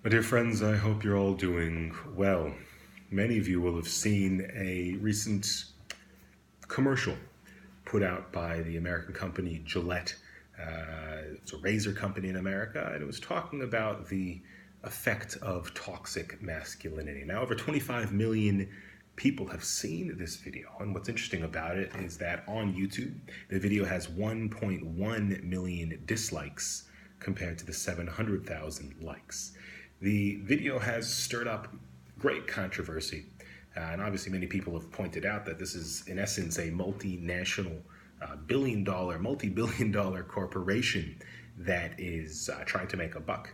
My dear friends, I hope you're all doing well. Many of you will have seen a recent commercial put out by the American company Gillette. It's a razor company in America, and it was talking about the effect of toxic masculinity. Now, over 25 million people have seen this video, and what's interesting about it is that on YouTube, the video has 1.1 million dislikes compared to the 700,000 likes. The video has stirred up great controversy, and obviously many people have pointed out that this is, in essence, a multinational, multi-billion dollar corporation that is trying to make a buck,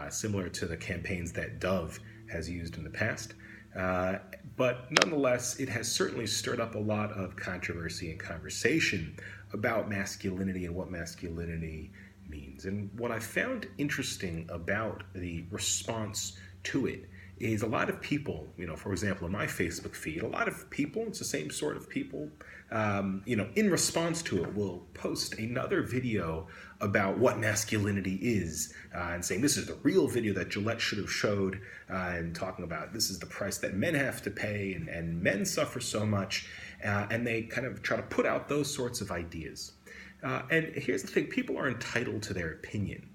similar to the campaigns that Dove has used in the past. But nonetheless, it has certainly stirred up a lot of controversy and conversation about masculinity and what masculinity means. And what I found interesting about the response to it is a lot of people, for example, in my Facebook feed, a lot of people, it's the same sort of people, in response to it will post another video about what masculinity is and saying this is the real video that Gillette should have showed and talking about this is the price that men have to pay and men suffer so much. And they kind of try to put out those sorts of ideas. And here's the thing, people are entitled to their opinion.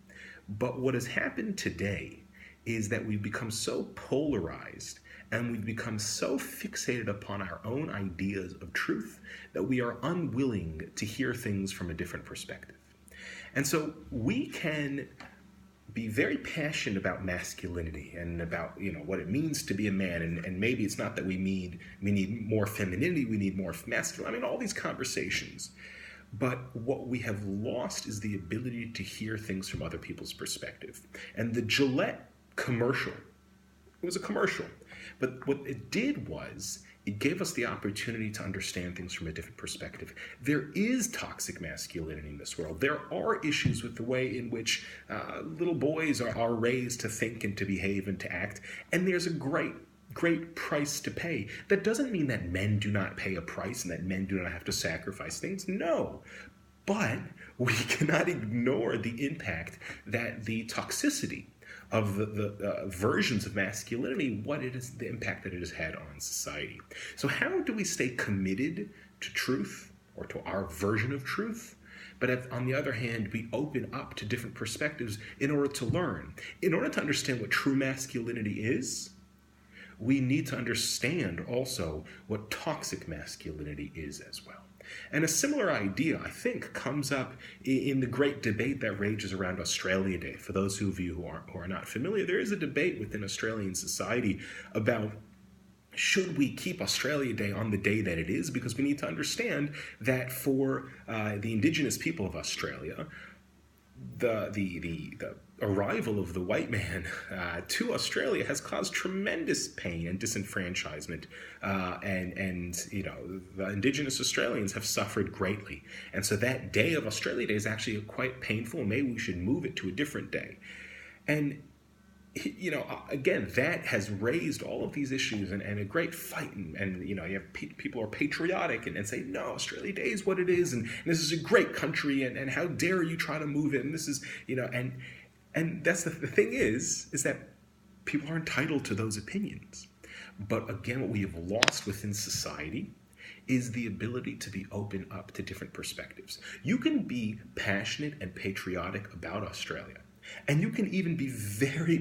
But what has happened today is that we've become so polarized and we've become so fixated upon our own ideas of truth that we are unwilling to hear things from a different perspective. And so we can be very passionate about masculinity and about what it means to be a man, and maybe it's not that we need more femininity, we need more masculine, all these conversations. But what we have lost is the ability to hear things from other people's perspective. And the Gillette commercial, it was a commercial, but what it did was it gave us the opportunity to understand things from a different perspective. There is toxic masculinity in this world. There are issues with the way in which little boys are raised to think and to behave and to act, and there's a great price to pay. That doesn't mean that men do not pay a price and that men do not have to sacrifice things. No, but we cannot ignore the impact that the toxicity of the versions of masculinity, what it is, the impact that it has had on society. So how do we stay committed to truth or to our version of truth? But on the other hand, we open up to different perspectives in order to learn. In order to understand what true masculinity is, we need to understand also what toxic masculinity is as well. And a similar idea, I think, comes up in the great debate that rages around Australia Day. For those of you who are not familiar, there is a debate within Australian society about should we keep Australia Day on the day that it is, because we need to understand that for the Indigenous people of Australia, the arrival of the white man to Australia has caused tremendous pain and disenfranchisement, and the Indigenous Australians have suffered greatly. And so that day of Australia Day is actually quite painful, and maybe we should move it to a different day. And again, that has raised all of these issues and a great fight. And you have people are patriotic and say, no, Australia Day is what it is. And this is a great country. And how dare you try to move it? And this is, and that's the thing is that people are entitled to those opinions. But again, what we have lost within society is the ability to be open up to different perspectives. You can be passionate and patriotic about Australia. And you can even be very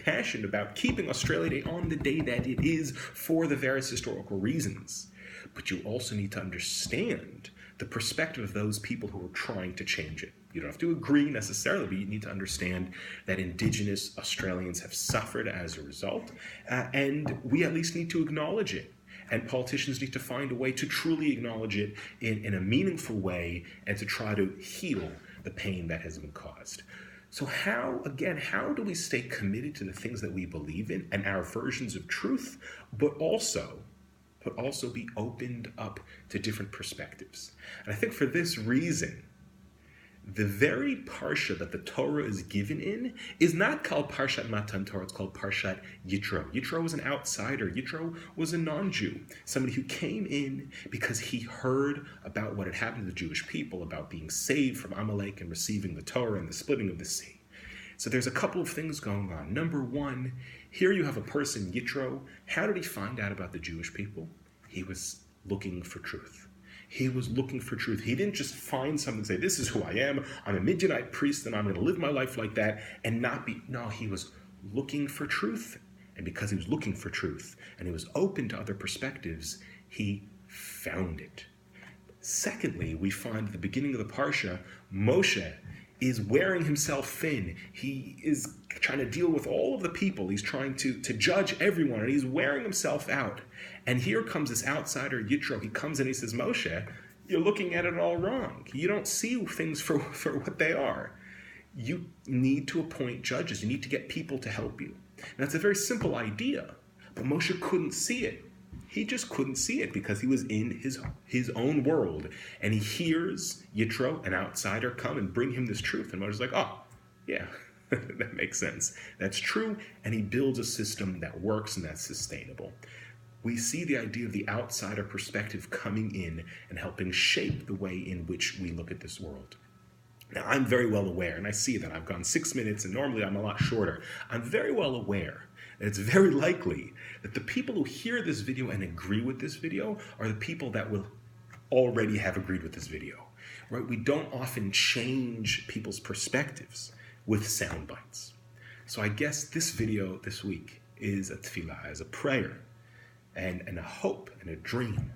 passionate about keeping Australia Day on the day that it is for the various historical reasons. But you also need to understand the perspective of those people who are trying to change it. You don't have to agree necessarily, but you need to understand that Indigenous Australians have suffered as a result, and we at least need to acknowledge it. And politicians need to find a way to truly acknowledge it in a meaningful way and to try to heal the pain that has been caused. So how do we stay committed to the things that we believe in and our versions of truth, but also be opened up to different perspectives? And I think for this reason, the very Parsha that the Torah is given in is not called Parshat Matan Torah, it's called Parshat Yitro. Yitro was an outsider. Yitro was a non-Jew, somebody who came in because he heard about what had happened to the Jewish people, about being saved from Amalek and receiving the Torah and the splitting of the sea. So there's a couple of things going on. Number one, here you have a person, Yitro. How did he find out about the Jewish people? He was looking for truth. He was looking for truth. He didn't just find something and say, this is who I am. I'm a Midianite priest and I'm going to live my life like that and not be. No, he was looking for truth. And because he was looking for truth and he was open to other perspectives, he found it. Secondly, we find at the beginning of the Parsha, Moshe is wearing himself thin. He is trying to deal with all of the people. He's trying to judge everyone, and he's wearing himself out. And here comes this outsider, Yitro. He comes in and he says, Moshe, you're looking at it all wrong. You don't see things for what they are. You need to appoint judges. You need to get people to help you. Now, it's a very simple idea, but Moshe couldn't see it. He just couldn't see it because he was in his own world. And he hears Yitro, an outsider, come and bring him this truth. And Moshe's like, oh, yeah, that makes sense. That's true. And he builds a system that works and that's sustainable. We see the idea of the outsider perspective coming in and helping shape the way in which we look at this world. Now, I'm very well aware, and I see that I've gone 6 minutes, and normally I'm a lot shorter. I'm very well aware that it's very likely that the people who hear this video and agree with this video are the people that will already have agreed with this video, right? We don't often change people's perspectives with sound bites. So I guess this video this week is a tefillah, is a prayer, and a hope and a dream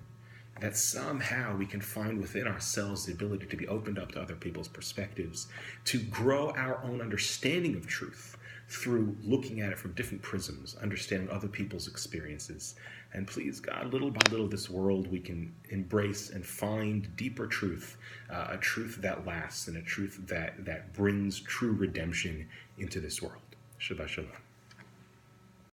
that somehow we can find within ourselves the ability to be opened up to other people's perspectives, to grow our own understanding of truth through looking at it from different prisms, understanding other people's experiences. And please, God, little by little, this world we can embrace and find deeper truth, a truth that lasts and a truth that brings true redemption into this world. Shabbat Shalom.